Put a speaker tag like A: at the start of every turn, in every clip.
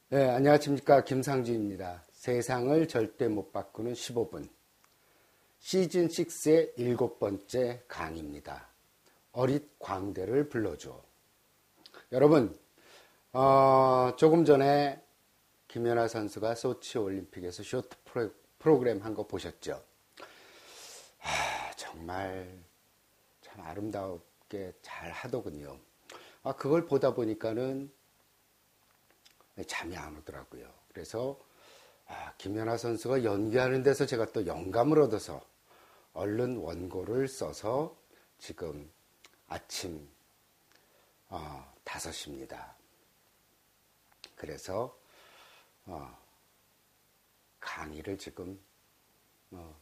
A: 네, 안녕하십니까. 김상주입니다. 세상을 절대 못 바꾸는 15분. 시즌 6의 7번째 강의입니다. 어릿 광대를 불러줘. 여러분, 조금 전에 김연아 선수가 소치 올림픽에서 쇼트 프로그램 한 거 보셨죠? 정말 참 아름답게 잘 하더군요. 그걸 보다 보니까는 잠이 안 오더라고요. 그래서 김연아 선수가 연기하는 데서 제가 또 영감을 얻어서 얼른 원고를 써서 지금 아침 5시입니다. 그래서 강의를 지금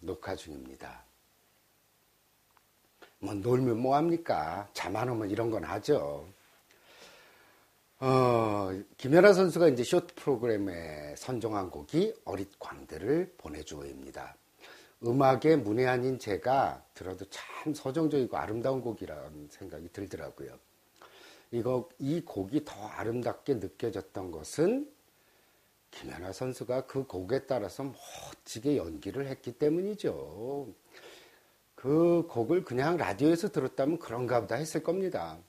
A: 녹화 중입니다. 뭐 놀면 뭐합니까? 잠 안 오면 이런 건 하죠. 김연아 선수가 이제 쇼트 프로그램에 선정한 곡이 어릿 광대를 보내주어입니다. 음악의 문외 한인 제가 들어도 참 서정적이고 아름다운 곡이라는 생각이 들더라고요. 이 곡이 더 아름답게 느껴졌던 것은 김연아 선수가 그 곡에 따라서 멋지게 연기를 했기 때문이죠. 그 곡을 그냥 라디오에서 들었다면 그런가 보다 했을 겁니다.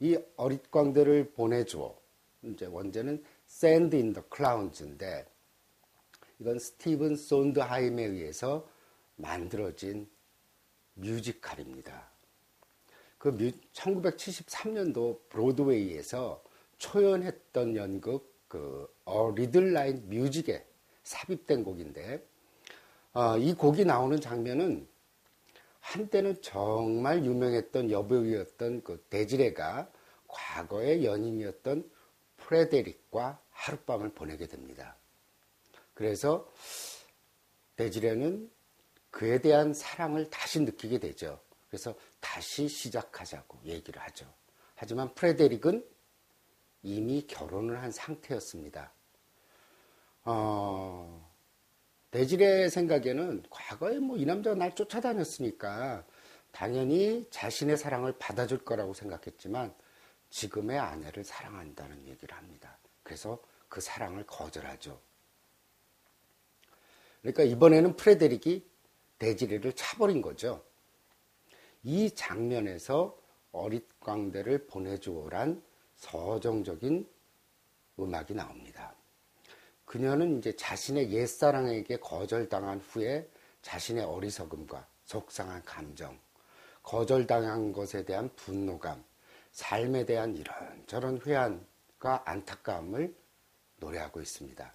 A: 이 어릿 광대를 보내주어, 이제 원제는 Sand in the Clouds인데, 이건 스티븐 손드하임에 의해서 만들어진 뮤지컬입니다. 1973년도 브로드웨이에서 초연했던 연극 리들 라인 뮤직에 삽입된 곡인데, 이 곡이 나오는 장면은 한때는 정말 유명했던 여배우였던 데지레가 과거의 연인이었던 프레데릭과 하룻밤을 보내게 됩니다. 그래서 데지레는 그에 대한 사랑을 다시 느끼게 되죠. 그래서 다시 시작하자고 얘기를 하죠. 하지만 프레데릭은 이미 결혼을 한 상태였습니다. 데지레의 생각에는 과거에 이 남자가 날 쫓아다녔으니까 당연히 자신의 사랑을 받아줄 거라고 생각했지만 지금의 아내를 사랑한다는 얘기를 합니다. 그래서 그 사랑을 거절하죠. 그러니까 이번에는 프레데릭이 데지레를 차버린 거죠. 이 장면에서 어릿 광대를 보내주오란 서정적인 음악이 나옵니다. 그녀는 이제 자신의 옛사랑에게 거절당한 후에 자신의 어리석음과 속상한 감정, 거절당한 것에 대한 분노감, 삶에 대한 이런저런 회한과 안타까움을 노래하고 있습니다.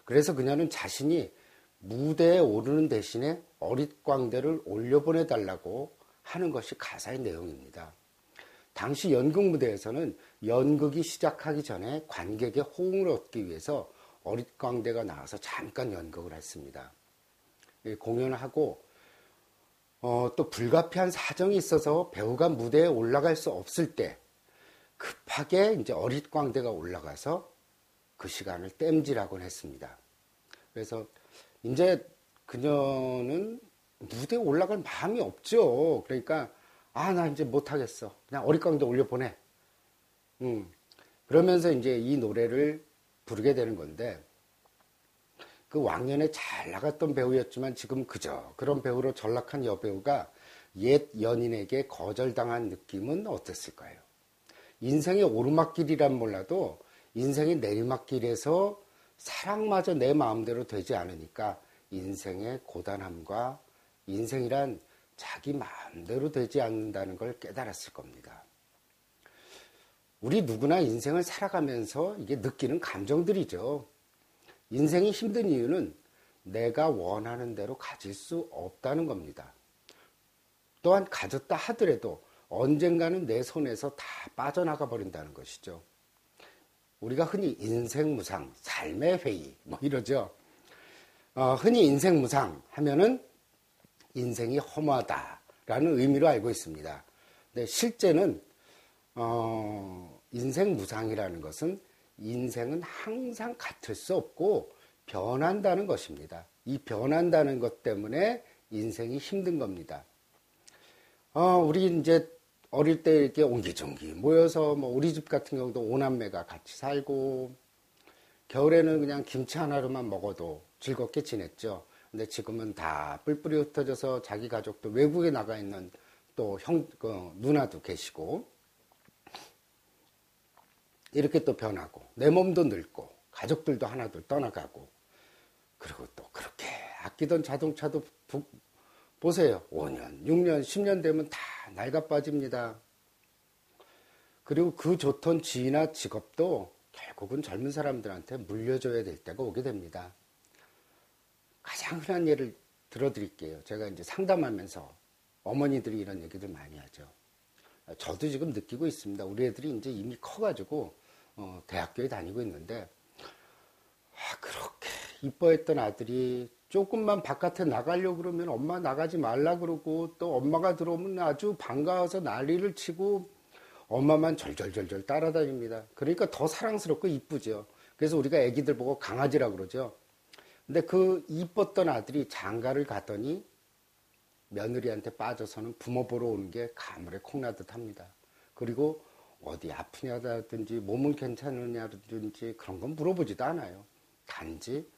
A: 그래서 그녀는 자신이 무대에 오르는 대신에 어릿 광대를 올려보내달라고 하는 것이 가사의 내용입니다. 당시 연극 무대에서는 연극이 시작하기 전에 관객의 호응을 얻기 위해서 어릿 광대가 나와서 잠깐 연극을 했습니다. 공연을 하고 또 불가피한 사정이 있어서 배우가 무대에 올라갈 수 없을 때 급하게 이제 어릿 광대가 올라가서 그 시간을 땜질하곤 했습니다. 그래서 이제 그녀는 무대에 올라갈 마음이 없죠. 그러니까 나 이제 못하겠어. 그냥 어릿 광대 올려보내. 그러면서 이제 이 노래를 부르게 되는 건데, 그 왕년에 잘 나갔던 배우였지만 지금 그저 그런 배우로 전락한 여배우가 옛 연인에게 거절당한 느낌은 어땠을까요? 인생의 오르막길이란 몰라도 인생의 내리막길에서 사랑마저 내 마음대로 되지 않으니까 인생의 고단함과 인생이란 자기 마음대로 되지 않는다는 걸 깨달았을 겁니다. 우리 누구나 인생을 살아가면서 이게 느끼는 감정들이죠. 인생이 힘든 이유는 내가 원하는 대로 가질 수 없다는 겁니다. 또한 가졌다 하더라도 언젠가는 내 손에서 다 빠져나가 버린다는 것이죠. 우리가 흔히 인생무상, 삶의 회의 이러죠. 흔히 인생무상 하면은 인생이 허무하다라는 의미로 알고 있습니다. 근데 실제는 인생 무상이라는 것은 인생은 항상 같을 수 없고 변한다는 것입니다. 이 변한다는 것 때문에 인생이 힘든 겁니다. 우리 이제 어릴 때 이렇게 옹기종기 모여서 우리 집 같은 경우도 5남매가 같이 살고 겨울에는 그냥 김치 하나로만 먹어도 즐겁게 지냈죠. 근데 지금은 다 뿔뿔이 흩어져서 자기 가족도 외국에 나가 있는 또 누나도 계시고, 이렇게 또 변하고, 내 몸도 늙고, 가족들도 하나둘 떠나가고, 그리고 또 그렇게 아끼던 자동차도 보세요. 5년, 6년, 10년 되면 다 낡아 빠집니다. 그리고 그 좋던 지위나 직업도 결국은 젊은 사람들한테 물려줘야 될 때가 오게 됩니다. 가장 흔한 예를 들어드릴게요. 제가 이제 상담하면서 어머니들이 이런 얘기들 많이 하죠. 저도 지금 느끼고 있습니다. 우리 애들이 이제 이미 커가지고 대학교에 다니고 있는데, 그렇게 이뻐했던 아들이 조금만 바깥에 나가려고 그러면 엄마 나가지 말라 그러고, 또 엄마가 들어오면 아주 반가워서 난리를 치고 엄마만 절절절절 따라다닙니다. 그러니까 더 사랑스럽고 이쁘죠. 그래서 우리가 애기들 보고 강아지라 그러죠. 근데 그 이뻤던 아들이 장가를 가더니 며느리한테 빠져서는 부모 보러 오는 게 가물에 콩나듯 합니다. 그리고 어디 아프냐든지 몸은 괜찮으냐든지 그런 건 물어보지도 않아요. 단지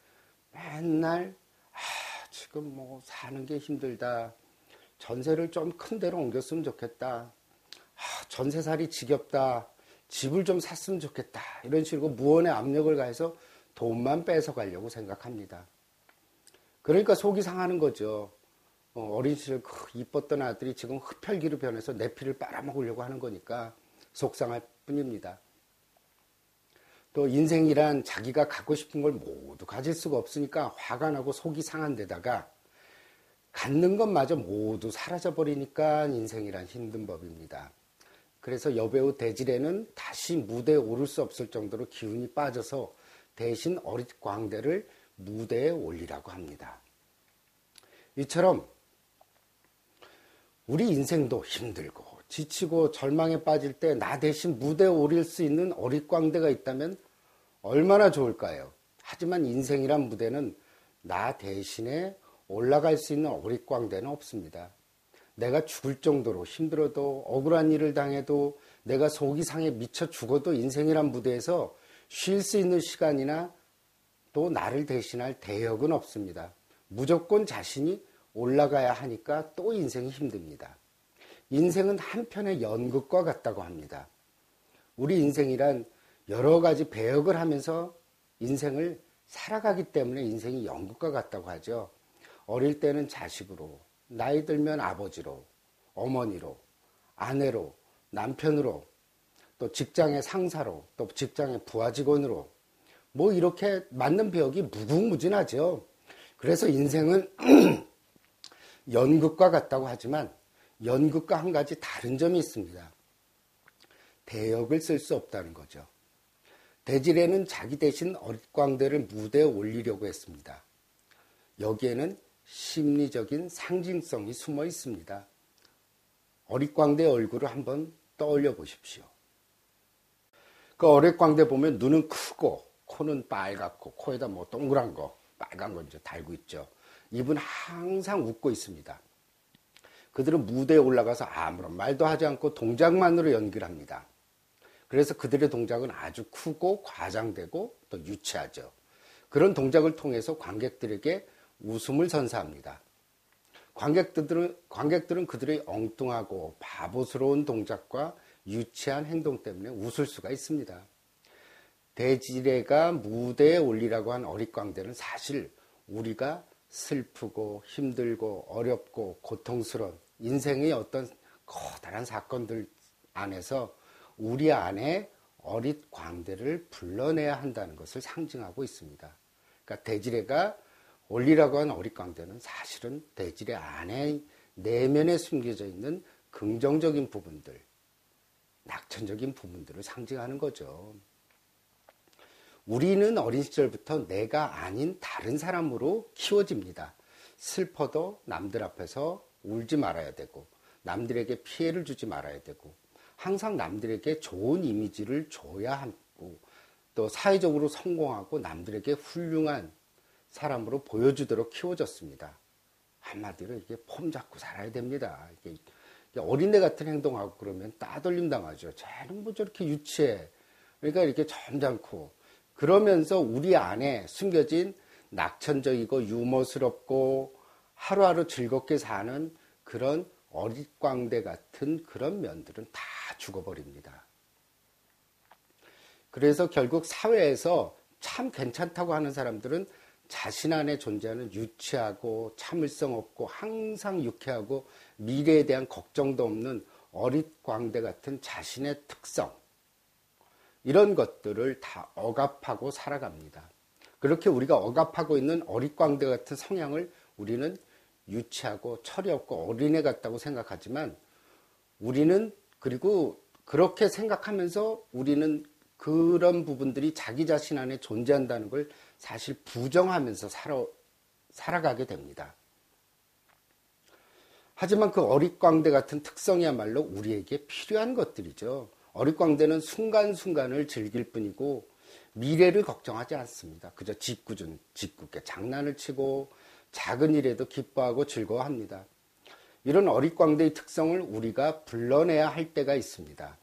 A: 맨날 지금 뭐 사는 게 힘들다. 전세를 좀 큰 데로 옮겼으면 좋겠다. 전세살이 지겹다. 집을 좀 샀으면 좋겠다. 이런 식으로 무언의 압력을 가해서 돈만 뺏어가려고 생각합니다. 그러니까 속이 상하는 거죠. 어린 시절 이뻤던 아들이 지금 흡혈귀로 변해서 내 피를 빨아먹으려고 하는 거니까 속상할 뿐입니다. 또 인생이란 자기가 갖고 싶은 걸 모두 가질 수가 없으니까 화가 나고 속이 상한 데다가 갖는 것마저 모두 사라져버리니까 인생이란 힘든 법입니다. 그래서 여배우 대지레는 다시 무대에 오를 수 없을 정도로 기운이 빠져서 대신 어릿광대를 무대에 올리라고 합니다. 이처럼 우리 인생도 힘들고 지치고 절망에 빠질 때 나 대신 무대에 오를 수 있는 어릿광대가 있다면 얼마나 좋을까요? 하지만 인생이란 무대는 나 대신에 올라갈 수 있는 어릿광대는 없습니다. 내가 죽을 정도로 힘들어도 억울한 일을 당해도 내가 속이 상해 미쳐 죽어도 인생이란 무대에서 쉴 수 있는 시간이나 또 나를 대신할 대역은 없습니다. 무조건 자신이 올라가야 하니까 또 인생이 힘듭니다. 인생은 한편의 연극과 같다고 합니다. 우리 인생이란 여러 가지 배역을 하면서 인생을 살아가기 때문에 인생이 연극과 같다고 하죠. 어릴 때는 자식으로, 나이 들면 아버지로, 어머니로, 아내로, 남편으로, 또 직장의 상사로, 또 직장의 부하 직원으로, 뭐 이렇게 맞는 배역이 무궁무진하죠. 그래서 인생은 연극과 같다고 하지만 연극과 한 가지 다른 점이 있습니다. 대역을 쓸 수 없다는 거죠. 대지레는 자기 대신 어릿광대를 무대에 올리려고 했습니다. 여기에는 심리적인 상징성이 숨어 있습니다. 어릿광대의 얼굴을 한번 떠올려 보십시오. 그 어릿광대 보면 눈은 크고 코는 빨갛고 코에다 뭐 동그란 거 빨간 거 이제 달고 있죠. 입은 항상 웃고 있습니다. 그들은 무대에 올라가서 아무런 말도 하지 않고 동작만으로 연기를 합니다. 그래서 그들의 동작은 아주 크고 과장되고 또 유치하죠. 그런 동작을 통해서 관객들에게 웃음을 선사합니다. 관객들은 그들의 엉뚱하고 바보스러운 동작과 유치한 행동 때문에 웃을 수가 있습니다. 대지레가 무대에 올리라고 한 어릿광대는 사실 우리가 슬프고 힘들고 어렵고 고통스러운 인생의 어떤 커다란 사건들 안에서 우리 안에 어릿광대를 불러내야 한다는 것을 상징하고 있습니다. 그러니까 대지레가 올리라고 한 어릿광대는 사실은 대지레 안에 내면에 숨겨져 있는 긍정적인 부분들, 낙천적인 부분들을 상징하는 거죠. 우리는 어린 시절부터 내가 아닌 다른 사람으로 키워집니다. 슬퍼도 남들 앞에서 울지 말아야 되고, 남들에게 피해를 주지 말아야 되고, 항상 남들에게 좋은 이미지를 줘야 하고, 또 사회적으로 성공하고 남들에게 훌륭한 사람으로 보여주도록 키워졌습니다. 한마디로 이게 폼 잡고 살아야 됩니다. 이게 어린애 같은 행동하고 그러면 따돌림 당하죠. 쟤는 뭐 저렇게 유치해. 그러니까 이렇게 점잖고 그러면서 우리 안에 숨겨진 낙천적이고 유머스럽고 하루하루 즐겁게 사는 그런 어릿광대 같은 그런 면들은 다 죽어버립니다. 그래서 결국 사회에서 참 괜찮다고 하는 사람들은 자신 안에 존재하는 유치하고 참을성 없고 항상 유쾌하고 미래에 대한 걱정도 없는 어릿광대 같은 자신의 특성, 이런 것들을 다 억압하고 살아갑니다. 그렇게 우리가 억압하고 있는 어릿광대 같은 성향을 우리는 유치하고 철이 없고 어린애 같다고 생각하지만, 우리는 그리고 그렇게 생각하면서 우리는 그런 부분들이 자기 자신 안에 존재한다는 걸 사실 부정하면서 살아가게 됩니다. 하지만 그 어릿광대 같은 특성이야말로 우리에게 필요한 것들이죠. 어릿광대는 순간순간을 즐길 뿐이고 미래를 걱정하지 않습니다. 그저 짓궂게 장난을 치고 작은 일에도 기뻐하고 즐거워합니다. 이런 어릿광대의 특성을 우리가 불러내야 할 때가 있습니다.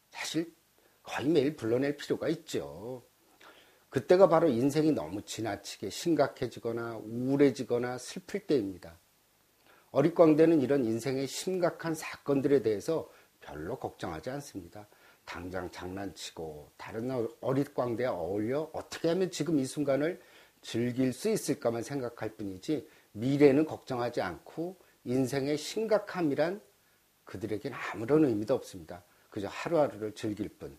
A: 사실 거의 매일 불러낼 필요가 있죠. 그때가 바로 인생이 너무 지나치게 심각해지거나 우울해지거나 슬플 때입니다. 어릿광대는 이런 인생의 심각한 사건들에 대해서 별로 걱정하지 않습니다. 당장 장난치고 다른 어릿광대와 어울려 어떻게 하면 지금 이 순간을 즐길 수 있을까만 생각할 뿐이지 미래는 걱정하지 않고 인생의 심각함이란 그들에게는 아무런 의미도 없습니다. 그저 하루하루를 즐길 뿐.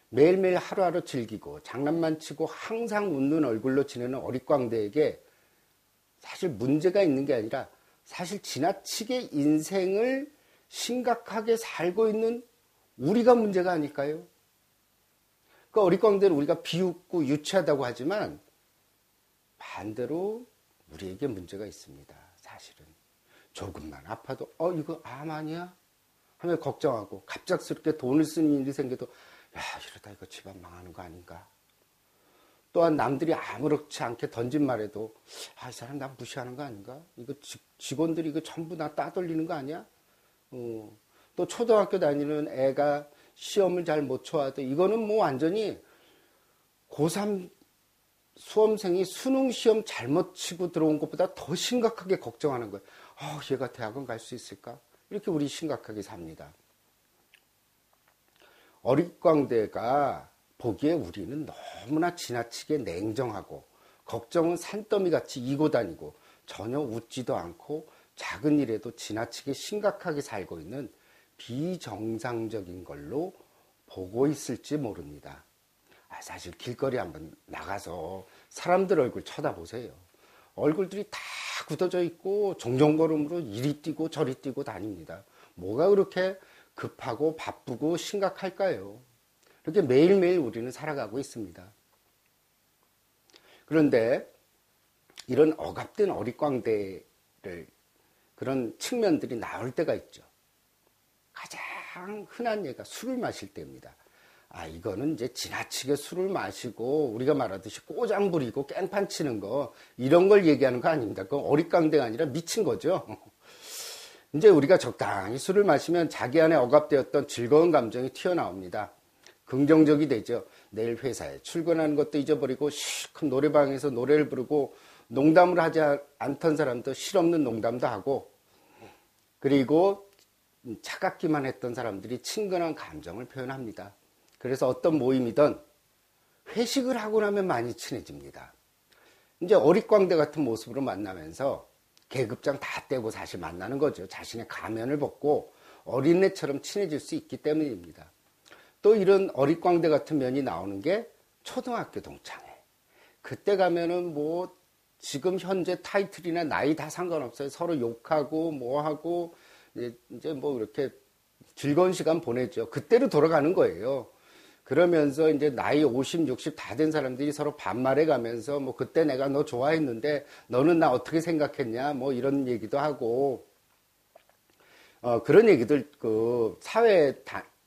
A: 매일매일 하루하루 즐기고 장난만 치고 항상 웃는 얼굴로 지내는 어릿광대에게 사실 문제가 있는 게 아니라 사실 지나치게 인생을 심각하게 살고 있는 우리가 문제가 아닐까요? 그 어릿광대를 우리가 비웃고 유치하다고 하지만 반대로 우리에게 문제가 있습니다. 사실은 조금만 아파도 이거 암 아니야? 하며 걱정하고 갑작스럽게 돈을 쓰는 일이 생겨도 야 이러다 이거 집안 망하는 거 아닌가? 또한 남들이 아무렇지 않게 던진 말에도 이 사람 나 무시하는 거 아닌가? 이거 직원들이 이거 전부 나 따돌리는 거 아니야? 또 초등학교 다니는 애가 시험을 잘 못 쳐와도 이거는 뭐 완전히 고3 수험생이 수능 시험 잘못 치고 들어온 것보다 더 심각하게 걱정하는 거예요. 얘가 대학은 갈 수 있을까? 이렇게 우리 심각하게 삽니다. 어릿광대가 보기에 우리는 너무나 지나치게 냉정하고 걱정은 산더미같이 이고 다니고 전혀 웃지도 않고 작은 일에도 지나치게 심각하게 살고 있는 비정상적인 걸로 보고 있을지 모릅니다. 사실 길거리 한번 나가서 사람들 얼굴 쳐다보세요. 얼굴들이 다 굳어져 있고 종종걸음으로 이리 뛰고 저리 뛰고 다닙니다. 뭐가 그렇게 급하고 바쁘고 심각할까요? 이렇게 매일매일 우리는 살아가고 있습니다. 그런데 이런 억압된 어릿광대를 그런 측면들이 나올 때가 있죠. 가장 흔한 예가 술을 마실 때입니다. 이거는 이제 지나치게 술을 마시고 우리가 말하듯이 꼬장 부리고 깽판 치는 거 이런 걸 얘기하는 거 아닙니다. 그건 어릿광대가 아니라 미친 거죠. 이제 우리가 적당히 술을 마시면 자기 안에 억압되었던 즐거운 감정이 튀어나옵니다. 긍정적이 되죠. 내일 회사에 출근하는 것도 잊어버리고 실컷 노래방에서 노래를 부르고 농담을 하지 않던 사람도 실없는 농담도 하고, 그리고 차갑기만 했던 사람들이 친근한 감정을 표현합니다. 그래서 어떤 모임이든 회식을 하고 나면 많이 친해집니다. 이제 어릿광대 같은 모습으로 만나면서 계급장 다 떼고 사실 만나는 거죠. 자신의 가면을 벗고 어린애처럼 친해질 수 있기 때문입니다. 또 이런 어릿광대 같은 면이 나오는 게 초등학교 동창회. 그때 가면은 뭐 지금 현재 타이틀이나 나이 다 상관없어요. 서로 욕하고 뭐하고 이제 뭐 이렇게 즐거운 시간 보내죠. 그때로 돌아가는 거예요. 그러면서 이제 나이 50, 60 다 된 사람들이 서로 반말해 가면서 뭐 그때 내가 너 좋아했는데 너는 나 어떻게 생각했냐 뭐 이런 얘기도 하고, 그런 얘기들 그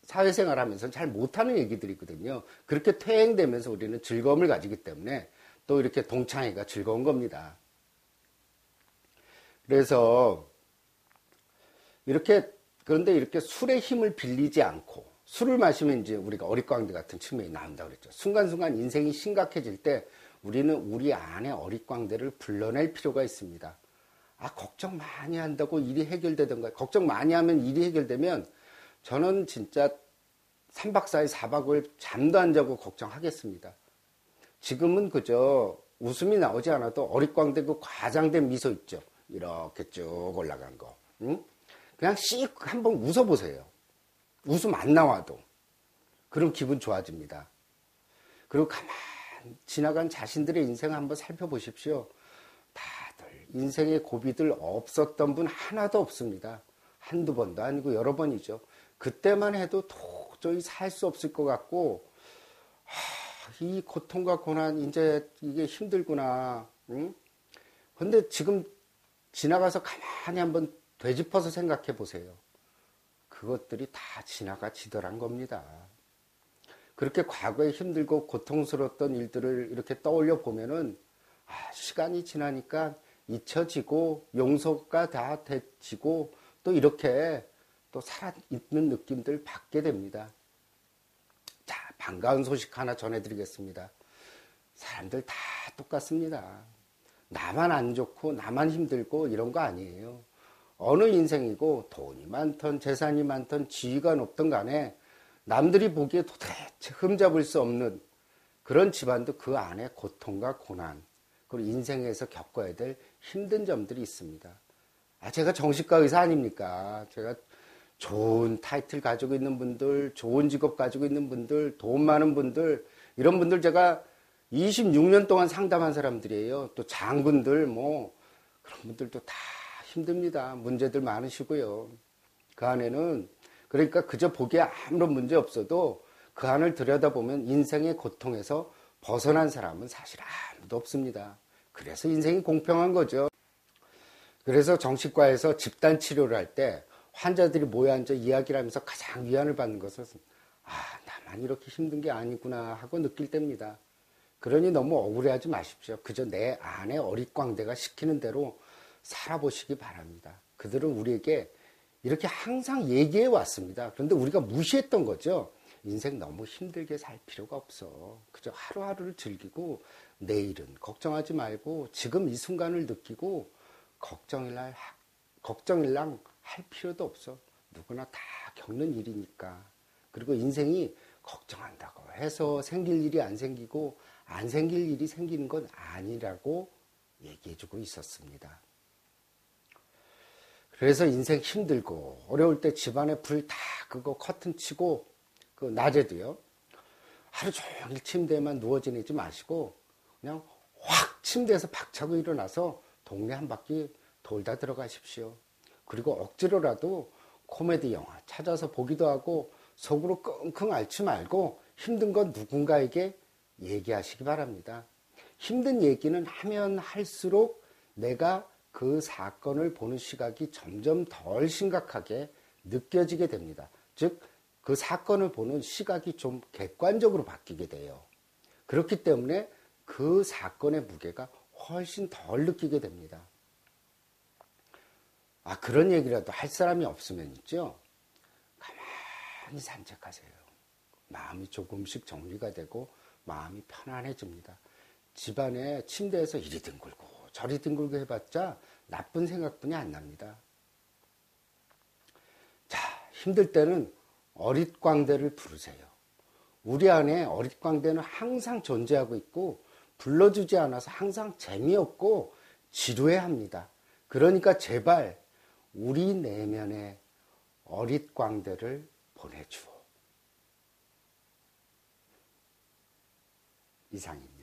A: 사회생활 하면서 잘 못하는 얘기들이거든요. 그렇게 퇴행되면서 우리는 즐거움을 가지기 때문에 또 이렇게 동창회가 즐거운 겁니다. 그래서 그런데 이렇게 술의 힘을 빌리지 않고 술을 마시면 이제 우리가 어릿광대 같은 측면이 나온다고 그랬죠. 순간순간 인생이 심각해질 때 우리는 우리 안에 어릿광대를 불러낼 필요가 있습니다. 아, 걱정 많이 한다고 일이 해결되던가. 걱정 많이 하면 일이 해결되면 저는 진짜 3박 4일, 4박을 잠도 안 자고 걱정하겠습니다. 지금은 그저 웃음이 나오지 않아도 어릿광대 그 과장된 미소 있죠. 이렇게 쭉 올라간 거. 응? 그냥 씩 한번 웃어보세요. 웃음 안 나와도. 그럼 기분 좋아집니다. 그리고 가만 지나간 자신들의 인생을 한번 살펴보십시오. 다들 인생의 고비들 없었던 분 하나도 없습니다. 한두 번도 아니고 여러 번이죠. 그때만 해도 도저히 살 수 없을 것 같고 이 고통과 고난 이제 이게 힘들구나. 응? 근데 지금 지나가서 가만히 한번 되짚어서 생각해 보세요. 그것들이 다 지나가지더란 겁니다. 그렇게 과거에 힘들고 고통스러웠던 일들을 이렇게 떠올려 보면은 시간이 지나니까 잊혀지고 용서가 다 되지고 또 이렇게 또 살아있는 느낌들 받게 됩니다. 자, 반가운 소식 하나 전해드리겠습니다. 사람들 다 똑같습니다. 나만 안 좋고 나만 힘들고 이런 거 아니에요. 어느 인생이고 돈이 많던 재산이 많던 지위가 높던 간에 남들이 보기에 도대체 흠잡을 수 없는 그런 집안도 그 안에 고통과 고난 그리고 인생에서 겪어야 될 힘든 점들이 있습니다. 제가 정신과 의사 아닙니까? 제가 좋은 타이틀 가지고 있는 분들, 좋은 직업 가지고 있는 분들, 돈 많은 분들 이런 분들 제가 26년 동안 상담한 사람들이에요. 또 장군들 뭐 그런 분들도 다 힘듭니다. 문제들 많으시고요. 그 안에는 그러니까 그저 보기에 아무런 문제 없어도 그 안을 들여다보면 인생의 고통에서 벗어난 사람은 사실 아무도 없습니다. 그래서 인생이 공평한 거죠. 그래서 정신과에서 집단 치료를 할 때 환자들이 모여 앉아 이야기를 하면서 가장 위안을 받는 것은 나만 이렇게 힘든 게 아니구나 하고 느낄 때입니다. 그러니 너무 억울해하지 마십시오. 그저 내 안에 어릿광대가 시키는 대로 살아보시기 바랍니다. 그들은 우리에게 이렇게 항상 얘기해 왔습니다. 그런데 우리가 무시했던 거죠. 인생 너무 힘들게 살 필요가 없어. 그저 하루하루를 즐기고 내일은 걱정하지 말고 지금 이 순간을 느끼고 걱정일랑 할 필요도 없어. 누구나 다 겪는 일이니까. 그리고 인생이 걱정한다고 해서 생길 일이 안 생기고 안 생길 일이 생기는 건 아니라고 얘기해주고 있었습니다. 그래서 인생 힘들고 어려울 때 집안에 불 다 끄고 커튼 치고 그 낮에도요. 하루 종일 침대에만 누워 지내지 마시고 그냥 확 침대에서 박차고 일어나서 동네 한 바퀴 돌다 들어가십시오. 그리고 억지로라도 코미디 영화 찾아서 보기도 하고 속으로 끙끙 앓지 말고 힘든 건 누군가에게 얘기하시기 바랍니다. 힘든 얘기는 하면 할수록 내가 그 사건을 보는 시각이 점점 덜 심각하게 느껴지게 됩니다. 즉, 그 사건을 보는 시각이 좀 객관적으로 바뀌게 돼요. 그렇기 때문에 그 사건의 무게가 훨씬 덜 느끼게 됩니다. 그런 얘기라도 할 사람이 없으면 있죠. 가만히 산책하세요. 마음이 조금씩 정리가 되고 마음이 편안해집니다. 집안에 침대에서 이리 뒹굴고 저리 뒹굴고 해봤자 나쁜 생각뿐이 안 납니다. 자, 힘들 때는 어릿광대를 부르세요. 우리 안에 어릿광대는 항상 존재하고 있고 불러주지 않아서 항상 재미없고 지루해합니다. 그러니까 제발 우리 내면에 어릿광대를 보내주오. 이상입니다.